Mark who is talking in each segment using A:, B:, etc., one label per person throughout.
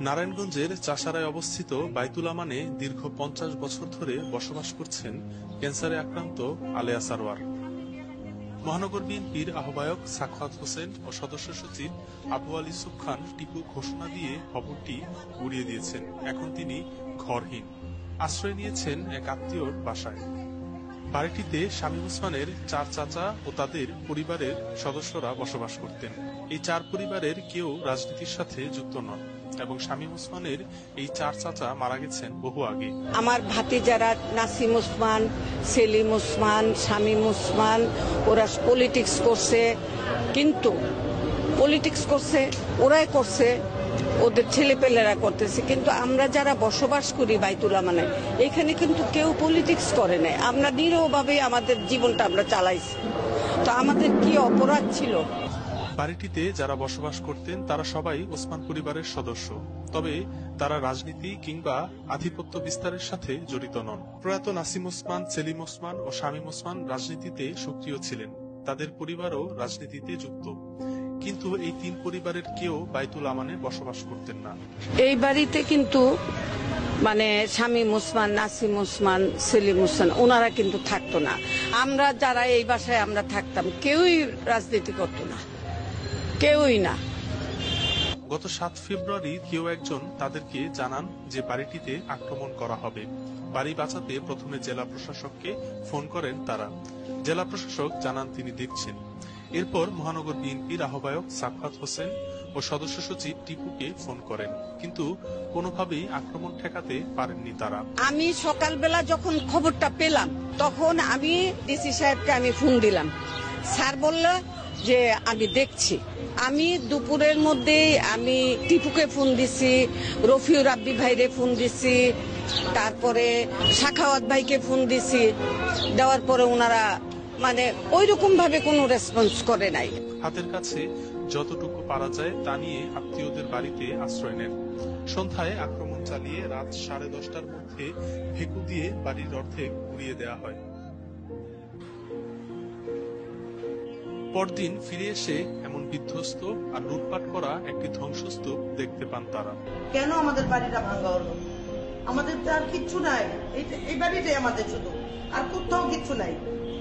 A: নারায়ণগঞ্জের চাষারায় অবস্থিত বাইতুল আমানে দীর্ঘ 50 বছর ধরে বসবাস করছেন ক্যান্সারে আক্রান্ত আলেয়া সারোয়ার। মহানগর বিএনপির আহ্বায়ক সাখাওয়াত হোসেন ও সদস্য সচিব আবু আলী ইউসুফ খান টিপু ঘোষণা দিয়ে খবরটি উড়িয়ে দিয়েছেন। এখন তিনি ঘরহীন, আশ্রয় নিয়েছেন এক আত্মীয়র বাসায়। বাড়িটিতে শামীম ওসমানের 4 চাচা ও তাদের পরিবারের সদস্যরা বসবাস করতেন। এই 4 পরিবারের কেউ রাজনীতির সাথে যুক্ত নন এবং শামীম ওসমানের এই 4 চাচা মারা গেছেন বহু আগে।
B: আমার ভাতিজারা নাসিম ওসমান, সেলিম ওসমান, শামীম ওসমান ওরা পলিটিক্স করছে, কিন্তু পলিটিক্স করছে ওরাই করছে, ওদের ছেলেপেলেরা করতেছে, কিন্তু আমরা যারা বসবাস করি বাইতুল আমানে এখানে কিন্তু কেউ পলিটিক্স করে নাই। আমরা নিরীহভাবে আমাদের জীবনটা আমরা চালাইছি। তো আমাদের কি অপরাধ ছিল?
A: বাড়িটিতে যারা বসবাস করতেন তারা সবাই ওসমান পরিবারের সদস্য, তবে তারা রাজনীতি কিংবা আধিপত্য বিস্তারের সাথে জড়িত নন। প্রয়াত নাসিম ওসমান, সেলিম ওসমান ও শামীম ওসমান রাজনীতিতে সক্রিয় ছিলেন, তাদের পরিবারও রাজনীতিতে যুক্ত, কিন্তু এই 3 পরিবারের কেউ বাইতুল আমানে বসবাস করতেন না।
B: এই বাড়িতে কিন্তু শামীম ওসমান, নাসিম ওসমান, সেলিম ওসমান ওনারা কিন্তু থাকতো না। আমরা যারা এই বাসায় আমরা থাকতাম কেউই রাজনীতি করতো না, কেউই না।
A: গত 7 ফেব্রুয়ারি কেউ একজন তাদেরকে জানান যে বাড়িটিতে আক্রমণ করা হবে। বাড়ি বাঁচাতে প্রথমে জেলা প্রশাসককে ফোন করেন তারা। জেলা প্রশাসক জানান তিনি দেখছেন। এরপর মহানগর বিএনপির আহ্বায়ক সাখাওয়াত হোসেন ও সদস্য সচিব টিপুকে ফোন করেন, কিন্তু কোনোভাবেই আক্রমণ ঠেকাতে পারেননি তারা।
B: আমি সকালবেলা যখন খবরটা পেলাম তখন আমি ডিসি সাহেবকে আমি ফোন দিলাম। স্যার বলল যে আমি দেখছি। আমি দুপুরের মধ্যেই আমি টিপুকে ফোন দিছি, রফিউর রাব্বি ভাইরে ফোন দিছি, তারপরে সাখাওয়াত ভাইকে ফোন দিছি। দেওয়ার পরে ওনারা ওই রকম ভাবে কোনো রেসপন্স করে নাই।
A: হাতের কাছে যতটুকু পারা যায় তা নিয়ে আত্মীয়দের বাড়িতে আশ্রয় নেন। সন্ধ্যায় আক্রমণ চালিয়ে রাত 10:30টার মধ্যে ভেকু দিয়ে বাড়ির অর্ধেক উড়িয়ে দেওয়া হয়। পরদিন ফিরে এসে এমন বিধ্বস্ত আর লুটপাট করা একটি ধ্বংসস্তূপ দেখতে পান তারা।
C: কেন আমাদের বাড়িটা ভাঙা হলো? আমাদের তো আর কিচ্ছু নাই, এই বাড়িটাই আমাদের, শুধু আর কোথাও কিচ্ছু নাই।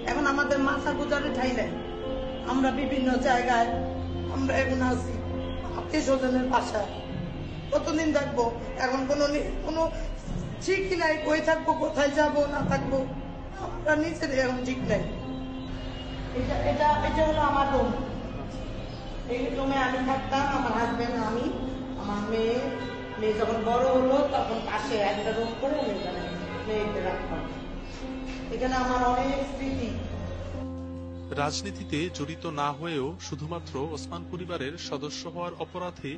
C: এখন আমাদের মাথা গোজারে ঠাই নাই। আমরা বিভিন্ন জায়গায় আমরা এখন আছি, আত্মীয় স্বজনের বাসায়। কতদিন থাকবো? এখন কোনো ঠিকই নাই, কই থাকবো, কোথায় যাবো না থাকবো আমরা নিজের এখন ঠিক নাই। এটা হলো আমার রুম। এই রুমে আমি থাকতাম, আমার হাজবেন্ড, আমি, আমার মেয়ে যখন বড় হলো তখন পাশে একটা রুম করে আমি এখানে মেয়েকে রাখতাম। এখানে আমার অনেক স্মৃতি।
A: রাজনীতিতে জড়িত না হয়েও শুধুমাত্র ওসমান পরিবারের সদস্য হওয়ার অপরাধে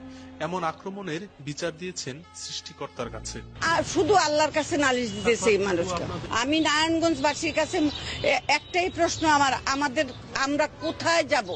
A: এমন আক্রমণের বিচার দিয়েছেন সৃষ্টিকর্তার কাছে।
B: আর শুধু আল্লাহর কাছে নালিশ দিতেছে এই মানুষটা। আমি নারায়ণগঞ্জবাসীর কাছে একটাই প্রশ্ন, আমরা কোথায় যাব?